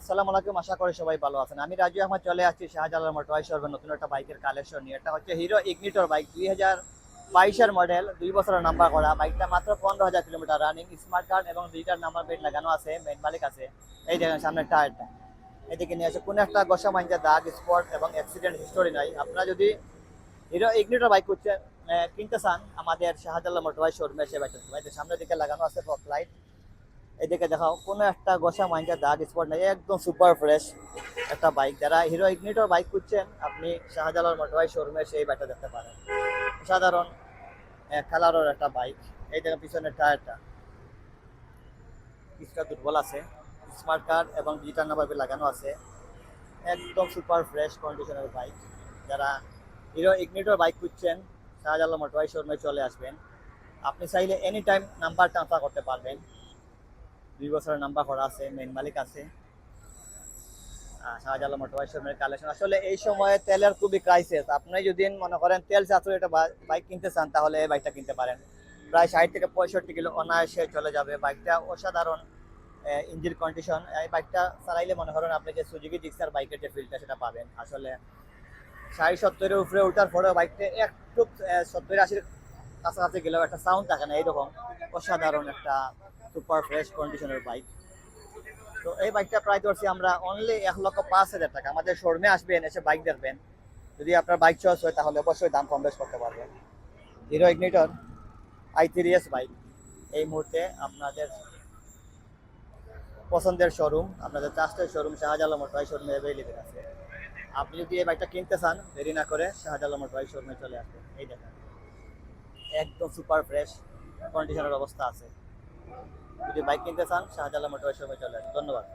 আসসালামু আলাইকুম, আশা করি সবাই ভালো আছেন। আমি রাজু আহমদ চলে আসছি শাহজালাল মোটরবাইক শোরুমে নতুন একটা বাইকের কালেকশন নিয়ে। এটা হচ্ছে হিরো ইগনিটর বাইক, 2022-এর মডেল, 2 বছরের নাম্বার করা। বাইকটা মাত্র 15,000 কিলোমিটার রানিং, স্মার্ট কার্ড এবং ডিজিটাল নাম্বার প্লেট লাগানো আছে, মেইন মালিক আছে। এই দেখেন সামনের টায়ারটা, এদিকে নিয়ে আছে কোনো একটা ঘষা মাইঞ্জা দাগ, স্পট এবং অ্যাক্সিডেন্ট হিস্টোরি নাই। আপনারা যদি হিরো ইগনিটর বাইক কিনতে চান, আমাদের শাহজালাল মোটরবাইক শোরুমে এসে বাইকের সামনের দিকে লাগানো আছে ফগ লাইট। এদিকে দেখাও কোনো একটা গোসা মাইন্ডের দাগ স্পট নেই, একদম সুপার ফ্রেশ একটা বাইক। যারা হিরো ইগনিটর বাইক খুঁজছেন, আপনি শাহজালাল মোটরবাইক শোরুমে সেই বাইকটা দেখতে পারেন। সাধারণ কালারের একটা বাইক। এই দেখেন পিছনের টায়ারটা কিছুটা দুর্বল আছে, স্মার্ট কার্ড এবং ডিজিটাল নাম্বার লাগানো আছে, একদম সুপার ফ্রেশ কন্ডিশনের বাইক। যারা হিরো ইগনিটর বাইক খুঁজছেন, শাহজালাল মোটরবাইক শোরুমে চলে আসবেন। আপনি চাইলে এনি টাইম নাম্বার ট্রান্সফার করতে পারবেন। 2 বছরের নাম্বার করা আছে, মেইন মালিক আছে। শাহজালাল মোটরবাইক শোরুমের কালেকশন। আসলে এই সময়ে তেলের খুবই ক্রাইসিস। আপনি যদি মনে করেন তেল সাশ্রয়ী একটা বাইক কিনতে চান, তাহলে এই বাইকটা কিনতে পারেন। প্রায় 60 থেকে 65 কিলো অনায়াসে চলে যাবে। বাইকটা অসাধারণ ইঞ্জিন কন্ডিশন। এই বাইকটা চালাইলে মনে করেন আপনি যে সুজুকি জিক্সার বাইকের যে ফিলটা সেটা পাবেন। আসলে 60-70-এর উপরে ওঠার পরেও বাইকটা একটু 70-80 কাছাকাছি গেলেও একটা সাউন্ড থাকে না, এইরকম অসাধারণ একটা সুপার ফ্রেশ কন্ডিশনের বাইক। তো এই বাইকটা প্রায় ধরছি আমরা অনলি 1,05,000 টাকা। আমাদের শোরুমে আসবেন, এসে বাইক দেখবেন। যদি আপনার বাইক চয়েস হয়, তাহলে অবশ্যই দাম কম বেশ করতে পারবেন। হিরো ইগনিটর i3s বাইক এই মুহূর্তে আপনাদের পছন্দের শোরুম, আপনাদের ট্রাস্টের শোরুম শাহজালাল মোটরবাইক শোরুমে অ্যাভেলেবেল আছে। আপনি যদি এই বাইকটা কিনতে চান, দেরি না করে শাহজালাল মোটরবাইক শোরুমে চলে আসবেন। এই দেখেন একদম সুপার ফ্রেশ কন্ডিশনের অবস্থা আছে। যদি বাইক কিনতে চান, শাহজালাল মোটরবাইক শোরুমে চলে আসবেন। ধন্যবাদ।